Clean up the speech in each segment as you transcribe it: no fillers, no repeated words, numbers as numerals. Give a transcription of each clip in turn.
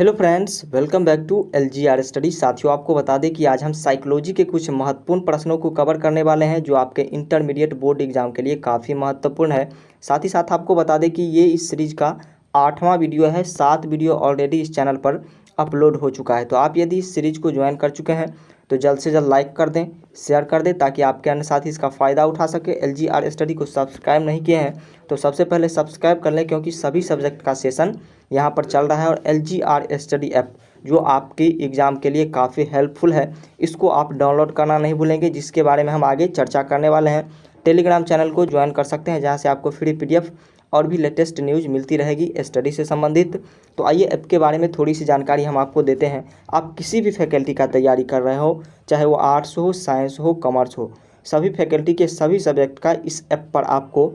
Hello friends, welcome back to LGR study. साथियों, आपको बता दें कि आज हम साइकोलॉजी के कुछ महत्वपूर्ण प्रश्नों को कवर करने वाले हैं जो आपके इंटरमीडिएट बोर्ड एग्जाम के लिए काफ़ी महत्वपूर्ण है। साथ ही साथ आपको बता दें कि ये इस सीरीज़ का 8वां वीडियो है। 7 वीडियो ऑलरेडी इस चैनल पर अपलोड हो चुका है। तो आप यदि इस सीरीज़ को ज्वाइन कर चुके हैं तो जल्द से जल्द लाइक कर दें, शेयर कर दें ताकि आपके अन्य साथी इसका फ़ायदा उठा सके। LGR स्टडी को सब्सक्राइब नहीं किए हैं तो सबसे पहले सब्सक्राइब कर लें, क्योंकि सभी सब्जेक्ट का सेशन यहाँ पर चल रहा है। और LGR स्टडी ऐप जो आपकी एग्ज़ाम के लिए काफ़ी हेल्पफुल है, इसको आप डाउनलोड करना नहीं भूलेंगे, जिसके बारे में हम आगे चर्चा करने वाले हैं। टेलीग्राम चैनल को ज्वाइन कर सकते हैं, जहाँ से आपको फ्री PDF और भी लेटेस्ट न्यूज़ मिलती रहेगी स्टडी से संबंधित। तो आइए ऐप के बारे में थोड़ी सी जानकारी हम आपको देते हैं। आप किसी भी फैकल्टी का तैयारी कर रहे हो, चाहे वो आर्ट्स हो, साइंस हो, कॉमर्स हो, सभी फैकल्टी के सभी सब्जेक्ट का इस ऐप पर आपको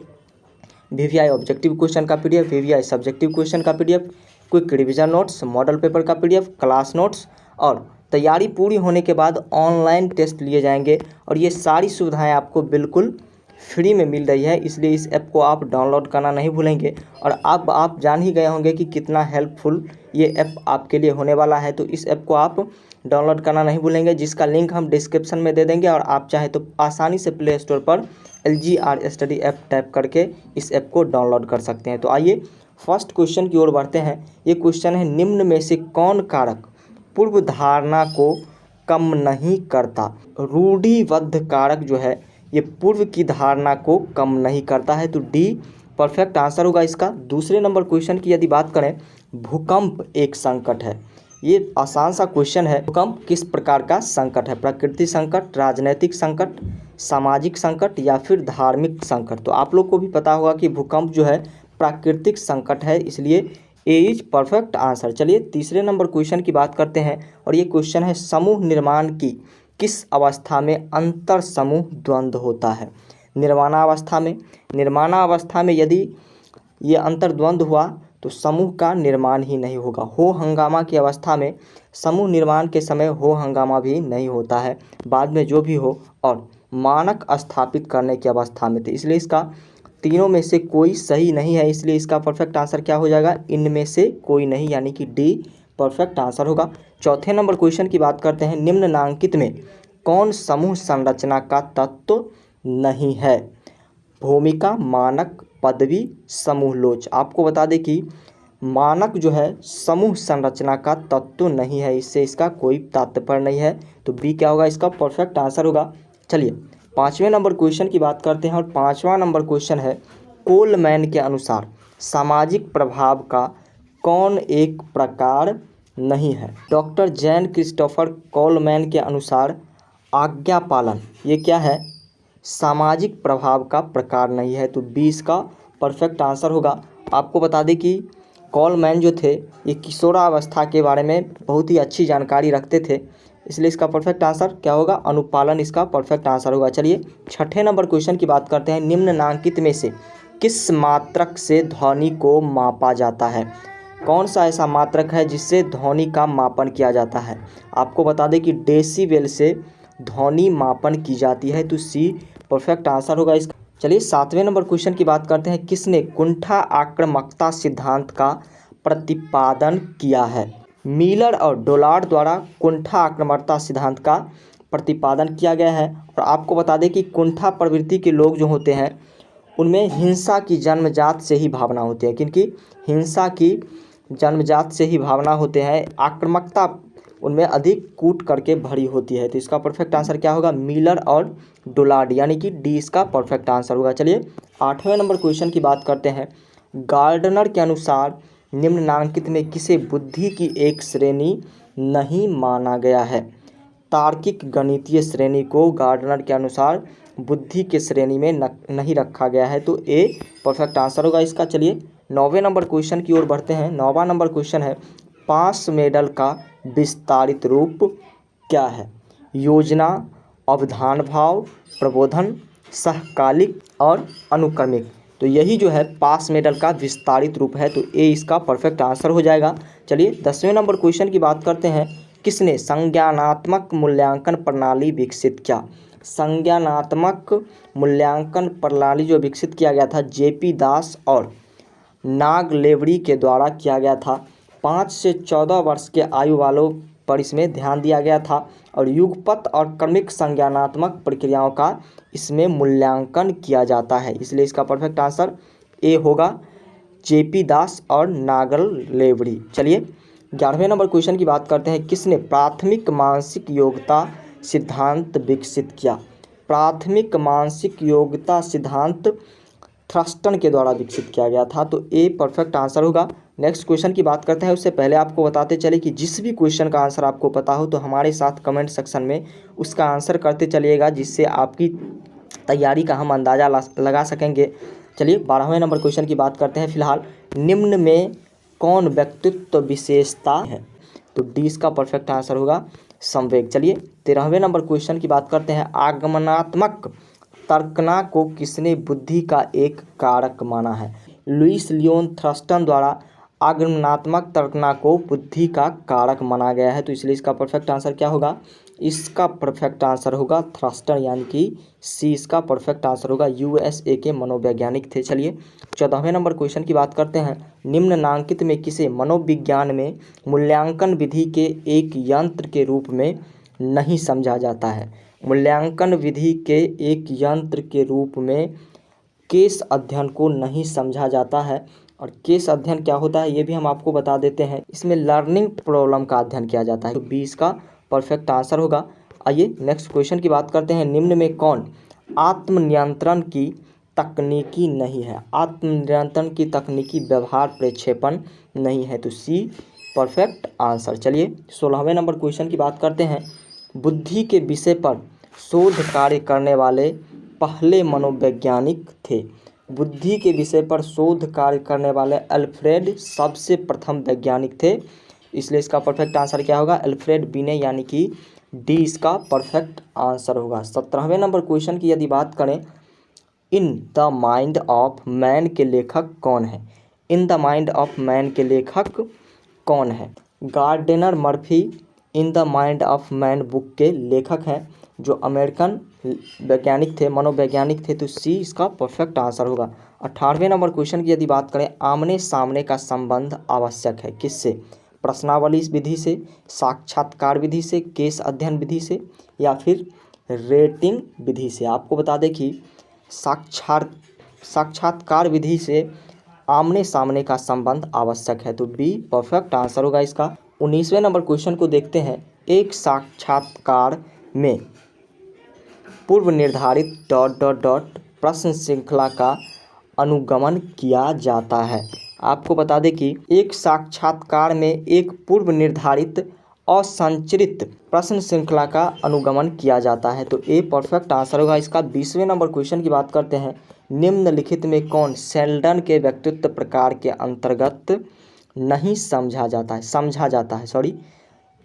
VVI ऑब्जेक्टिव क्वेश्चन का PDF, VVI सब्जेक्टिव क्वेश्चन का PDF, quick revision notes, model paper का PDF, क्लास नोट्स और तैयारी पूरी होने के बाद ऑनलाइन टेस्ट लिए जाएंगे। और ये सारी सुविधाएं आपको बिल्कुल फ्री में मिल रही है, इसलिए इस ऐप को आप डाउनलोड करना नहीं भूलेंगे। और अब आप जान ही गए होंगे कि कितना हेल्पफुल ये ऐप आपके लिए होने वाला है। तो इस ऐप को आप डाउनलोड करना नहीं भूलेंगे, जिसका लिंक हम डिस्क्रिप्शन में दे देंगे। और आप चाहें तो आसानी से प्ले स्टोर पर LGR स्टडी ऐप टाइप करके इस ऐप को डाउनलोड कर सकते हैं। तो आइए फर्स्ट क्वेश्चन की ओर बढ़ते हैं। ये क्वेश्चन है, निम्न में से कौन कारक पूर्व धारणा को कम नहीं करता? रूढ़िबद्ध कारक जो है ये पूर्व की धारणा को कम नहीं करता है, तो डी परफेक्ट आंसर होगा इसका। दूसरे नंबर क्वेश्चन की यदि बात करें, भूकंप एक संकट है। ये आसान सा क्वेश्चन है। भूकंप किस प्रकार का संकट है? प्राकृतिक संकट, राजनीतिक संकट, सामाजिक संकट या फिर धार्मिक संकट? तो आप लोग को भी पता होगा कि भूकंप जो है प्राकृतिक संकट है, इसलिए ए इज परफेक्ट आंसर। चलिए तीसरे नंबर क्वेश्चन की बात करते हैं, और ये क्वेश्चन है, समूह निर्माण की किस अवस्था में अंतर समूह द्वंद्व होता है? निर्माणावस्था में। निर्माणावस्था में यदि ये अंतर द्वंद्व हुआ तो समूह का निर्माण ही नहीं होगा। हो हंगामा की अवस्था में समूह निर्माण के समय हो हंगामा भी नहीं होता है, बाद में जो भी हो। और मानक स्थापित करने की अवस्था में थे, इसलिए इसका तीनों में से कोई सही नहीं है, इसलिए इसका परफेक्ट आंसर क्या हो जाएगा? इनमें से कोई नहीं, यानी कि डी परफेक्ट आंसर होगा। चौथे नंबर क्वेश्चन की बात करते हैं, निम्नलिखित में कौन समूह संरचना का तत्व नहीं है? भूमिका, मानक, पदवी, समूह लोच। आपको बता दें कि मानक जो है समूह संरचना का तत्व नहीं है, इससे इसका कोई तात्पर्य नहीं है, तो बी क्या होगा? इसका परफेक्ट आंसर होगा। चलिए पाँचवें नंबर क्वेश्चन की बात करते हैं, और पाँचवा नंबर क्वेश्चन है, कोलमैन के अनुसार सामाजिक प्रभाव का कौन एक प्रकार नहीं है? डॉक्टर जैन क्रिस्टोफर कोलमैन के अनुसार आज्ञा पालन ये क्या है? सामाजिक प्रभाव का प्रकार नहीं है, तो 20 का परफेक्ट आंसर होगा। आपको बता दें कि कोलमैन जो थे ये किशोरावस्था के बारे में बहुत ही अच्छी जानकारी रखते थे, इसलिए इसका परफेक्ट आंसर क्या होगा? अनुपालन इसका परफेक्ट आंसर होगा। चलिए छठे नंबर क्वेश्चन की बात करते हैं, निम्नलिखित में से किस मात्रक से ध्वनि को मापा जाता है? कौन सा ऐसा मात्रक है जिससे ध्वनि का मापन किया जाता है? आपको बता दें कि डेसिबल से ध्वनि मापन की जाती है, तो सी परफेक्ट आंसर होगा इसका। चलिए सातवें नंबर क्वेश्चन की बात करते हैं, किसने कुंठा आक्रामकता सिद्धांत का प्रतिपादन किया है? मिलर और डोलार्ड द्वारा कुंठा आक्रामकता सिद्धांत का प्रतिपादन किया गया है। और आपको बता दें कि कुंठा प्रवृत्ति के लोग जो होते हैं उनमें हिंसा की जन्मजात से ही भावना होती है, क्योंकि हिंसा की जन्मजात से ही भावना होते हैं, आक्रामकता उनमें अधिक कूट करके भरी होती है, तो इसका परफेक्ट आंसर क्या होगा? मिलर और डोलार्ड, यानी कि डी इसका परफेक्ट आंसर होगा। चलिए आठवें नंबर क्वेश्चन की बात करते हैं, गार्डनर के अनुसार निम्नलिखित में किसे बुद्धि की एक श्रेणी नहीं माना गया है? तार्किक गणितीय श्रेणी को गार्डनर के अनुसार बुद्धि के श्रेणी में नहीं रखा गया है, तो ए परफेक्ट आंसर होगा इसका। चलिए नौवें नंबर क्वेश्चन की ओर बढ़ते हैं। नौवां नंबर क्वेश्चन है, पास मेडल का विस्तारित रूप क्या है? योजना, अवधान भाव, प्रबोधन, सहकालिक और अनुक्रमिक। तो यही जो है पास मेडल का विस्तारित रूप है, तो ए इसका परफेक्ट आंसर हो जाएगा। चलिए 10वें नंबर क्वेश्चन की बात करते हैं, किसने संज्ञानात्मक मूल्यांकन प्रणाली विकसित किया? संज्ञानात्मक मूल्यांकन प्रणाली जो विकसित किया गया था JP दास और नागलेवरी के द्वारा किया गया था। 5 से 14 वर्ष के आयु वालों पर इसमें ध्यान दिया गया था और युगपत और क्रमिक संज्ञानात्मक प्रक्रियाओं का इसमें मूल्यांकन किया जाता है। इसलिए इसका परफेक्ट आंसर ए होगा, जेपी दास और नागल लेवड़ी। चलिए 11वें नंबर क्वेश्चन की बात करते हैं। किसने प्राथमिक मानसिक योग्यता सिद्धांत विकसित किया? प्राथमिक मानसिक योग्यता सिद्धांत थ्रस्टन के द्वारा विकसित किया गया था, तो ए परफेक्ट आंसर होगा। नेक्स्ट क्वेश्चन की बात करते हैं। उससे पहले आपको बताते चले कि जिस भी क्वेश्चन का आंसर आपको पता हो तो हमारे साथ कमेंट सेक्शन में उसका आंसर करते चलिएगा, जिससे आपकी तैयारी का हम अंदाज़ा लगा सकेंगे। चलिए 12वें नंबर क्वेश्चन की बात करते हैं। फिलहाल निम्न में कौन व्यक्तित्व विशेषता है? तो डी इसका परफेक्ट आंसर होगा, संवेग। चलिए 13वें नंबर क्वेश्चन की बात करते हैं। आगमनात्मक तर्कना को किसने बुद्धि का एक कारक माना है? लुईस लियोन थ्रस्टन द्वारा आगमनात्मक तर्कना को बुद्धि का कारक माना गया है, तो इसलिए इसका परफेक्ट आंसर क्या होगा? इसका परफेक्ट आंसर होगा थ्रस्टन, यानी कि सी इसका परफेक्ट आंसर होगा। यूएसए के मनोवैज्ञानिक थे। चलिए 14वें नंबर क्वेश्चन की बात करते हैं। निम्नलिखित में किसे मनोविज्ञान में मूल्यांकन विधि के एक यंत्र के रूप में नहीं समझा जाता है? मूल्यांकन विधि के एक यंत्र के रूप में केस अध्ययन को नहीं समझा जाता है। और केस अध्ययन क्या होता है ये भी हम आपको बता देते हैं। इसमें लर्निंग प्रॉब्लम का अध्ययन किया जाता है, तो बी इसका परफेक्ट आंसर होगा। आइए नेक्स्ट क्वेश्चन की बात करते हैं। निम्न में कौन आत्मनियंत्रण की तकनीकी नहीं है? आत्मनियंत्रण की तकनीकी व्यवहार प्रक्षेपण नहीं है, तो सी परफेक्ट आंसर। चलिए 16वें नंबर क्वेश्चन की बात करते हैं। बुद्धि के विषय पर शोध कार्य करने वाले पहले मनोवैज्ञानिक थे? बुद्धि के विषय पर शोध कार्य करने वाले अल्फ्रेड सबसे प्रथम वैज्ञानिक थे, इसलिए इसका परफेक्ट आंसर क्या होगा? अल्फ्रेड बिने, यानी कि डी इसका परफेक्ट आंसर होगा। 17वें नंबर क्वेश्चन की यदि बात करें, in the mind of man के लेखक कौन है? In the mind of man के लेखक कौन है? Gardner Murphy in the mind of man book के लेखक हैं, जो अमेरिकन वैज्ञानिक थे, मनोवैज्ञानिक थे, तो सी इसका परफेक्ट आंसर होगा। 18वें नंबर क्वेश्चन की यदि बात करें, आमने सामने का संबंध आवश्यक है किससे? प्रश्नावली विधि से, साक्षात्कार विधि से, केस अध्ययन विधि से, या फिर रेटिंग विधि से? आपको बता दें कि साक्षात्कार विधि से आमने सामने का संबंध आवश्यक है, तो बी परफेक्ट आंसर होगा इसका। 19वें नंबर क्वेश्चन को देखते हैं। एक साक्षात्कार में पूर्व निर्धारित ... प्रश्न श्रृंखला का अनुगमन किया जाता है। आपको बता दें कि एक साक्षात्कार में एक पूर्व निर्धारित असंरचित प्रश्न श्रृंखला का अनुगमन किया जाता है, तो ए परफेक्ट आंसर होगा इसका। 20वें नंबर क्वेश्चन की बात करते हैं। निम्नलिखित में कौन शेल्डन के व्यक्तित्व प्रकार के अंतर्गत नहीं समझा जाता है,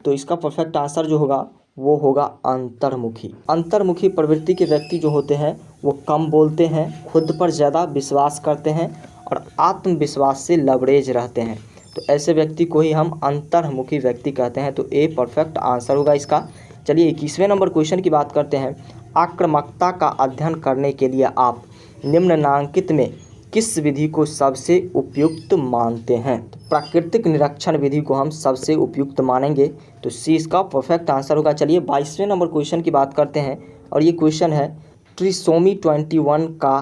तो इसका परफेक्ट आंसर जो होगा वो होगा अंतर्मुखी। अंतर्मुखी प्रवृत्ति के व्यक्ति जो होते हैं वो कम बोलते हैं, खुद पर ज़्यादा विश्वास करते हैं और आत्मविश्वास से लबरेज रहते हैं, तो ऐसे व्यक्ति को ही हम अंतर्मुखी व्यक्ति कहते हैं, तो ए परफेक्ट आंसर होगा इसका। चलिए 21वें नंबर क्वेश्चन की बात करते हैं। आक्रामकता का अध्ययन करने के लिए आप निम्नलिखित में किस विधि को सबसे उपयुक्त मानते हैं? तो प्राकृतिक निरीक्षण विधि को हम सबसे उपयुक्त मानेंगे, तो सी इसका परफेक्ट आंसर होगा। चलिए 22वें नंबर क्वेश्चन की बात करते हैं और ये क्वेश्चन है, ट्रिसोमी 21 का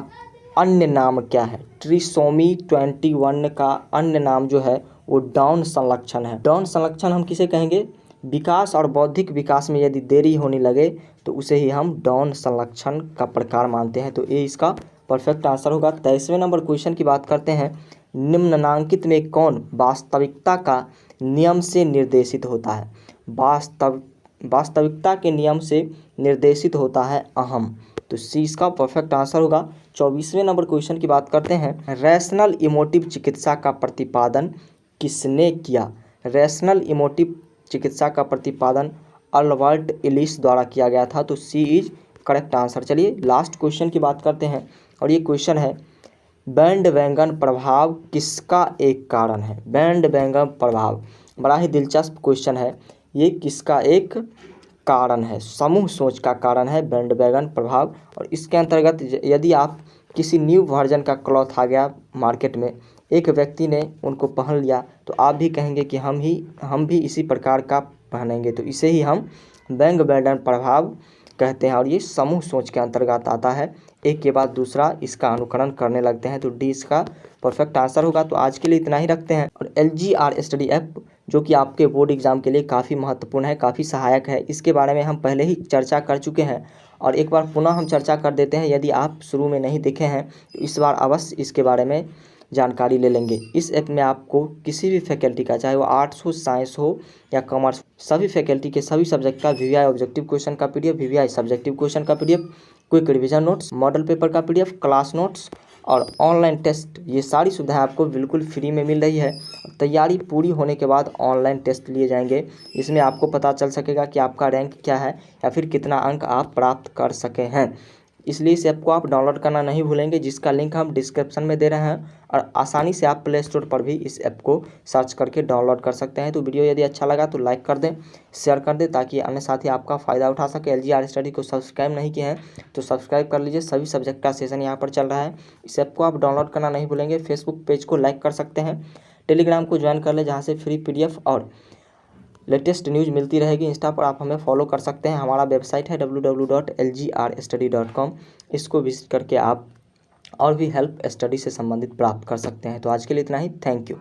अन्य नाम क्या है? ट्रिसोमी 21 का अन्य नाम जो है वो डाउन संलक्षण है। डाउन संलक्षण हम किसे कहेंगे? विकास और बौद्धिक विकास में यदि देरी होने लगे तो उसे ही हम डाउन संलक्षण का प्रकार मानते हैं, तो ए इसका परफेक्ट आंसर होगा। 23वें नंबर क्वेश्चन की बात करते हैं। निम्नलिखित में कौन वास्तविकता का नियम से निर्देशित होता है? वास्तविकता के नियम से निर्देशित होता है अहम, तो सी इसका परफेक्ट आंसर होगा। 24वें नंबर क्वेश्चन की बात करते हैं। रैशनल इमोटिव चिकित्सा का प्रतिपादन किसने किया? रैशनल इमोटिव चिकित्सा का प्रतिपादन अल्बर्ट एलिस द्वारा किया गया था, तो सी इज करेक्ट आंसर। चलिए लास्ट क्वेश्चन की बात करते हैं और ये क्वेश्चन है, बैंडवैगन प्रभाव किसका एक कारण है? बैंडवैगन प्रभाव बड़ा ही दिलचस्प क्वेश्चन है, ये किसका एक कारण है? समूह सोच का कारण है बैंडवैगन प्रभाव। और इसके अंतर्गत यदि आप किसी न्यू वर्जन का क्लॉथ आ गया मार्केट में एक व्यक्ति ने उनको पहन लिया तो आप भी कहेंगे कि हम भी इसी प्रकार का पहनेंगे। तो इसे ही हम बैंग बैडन प्रभाव कहते हैं और ये समूह सोच के अंतर्गत आता है। एक के बाद दूसरा इसका अनुकरण करने लगते हैं। तो डी इसका परफेक्ट आंसर होगा। तो आज के लिए इतना ही रखते हैं। और LGR स्टडी ऐप जो कि आपके बोर्ड एग्जाम के लिए काफ़ी महत्वपूर्ण है, काफ़ी सहायक है, इसके बारे में हम पहले ही चर्चा कर चुके हैं और एक बार पुनः हम चर्चा कर देते हैं। यदि आप शुरू में नहीं देखे हैं तो इस बार अवश्य इसके बारे में जानकारी ले लेंगे। इस ऐप में आपको किसी भी फैकल्टी का, चाहे वो आर्ट्स हो, साइंस हो या कॉमर्स, सभी फैकल्टी के सभी सब्जेक्ट का VVI ऑब्जेक्टिव क्वेश्चन का PDF, VVI सब्जेक्टिव क्वेश्चन का PDF, quick revision notes, model paper का PDF, क्लास नोट्स और ऑनलाइन टेस्ट, ये सारी सुविधाएं आपको बिल्कुल फ्री में मिल रही है। तैयारी पूरी होने के बाद ऑनलाइन टेस्ट लिए जाएंगे। इसमें आपको पता चल सकेगा कि आपका रैंक क्या है या फिर कितना अंक आप प्राप्त कर सके हैं। इसलिए इस ऐप को आप डाउनलोड करना नहीं भूलेंगे, जिसका लिंक हम डिस्क्रिप्शन में दे रहे हैं और आसानी से आप प्ले स्टोर पर भी इस ऐप को सर्च करके डाउनलोड कर सकते हैं। तो वीडियो यदि अच्छा लगा तो लाइक कर दें, शेयर कर दें ताकि अन्य साथी आपका फ़ायदा उठा सके। LGR स्टडी को सब्सक्राइब नहीं किए हैं तो सब्सक्राइब कर लीजिए। सभी सब्जेक्ट का सेशन यहाँ पर चल रहा है। इस ऐप को आप डाउनलोड करना नहीं भूलेंगे। फेसबुक पेज को लाइक कर सकते हैं, टेलीग्राम को ज्वाइन कर लें जहाँ से फ्री PDF और लेटेस्ट न्यूज़ मिलती रहेगी। इंस्टा पर आप हमें फॉलो कर सकते हैं। हमारा वेबसाइट है www.lgrstudy.com। इसको विजिट करके आप और भी हेल्प स्टडी से संबंधित प्राप्त कर सकते हैं। तो आज के लिए इतना ही। Thank you.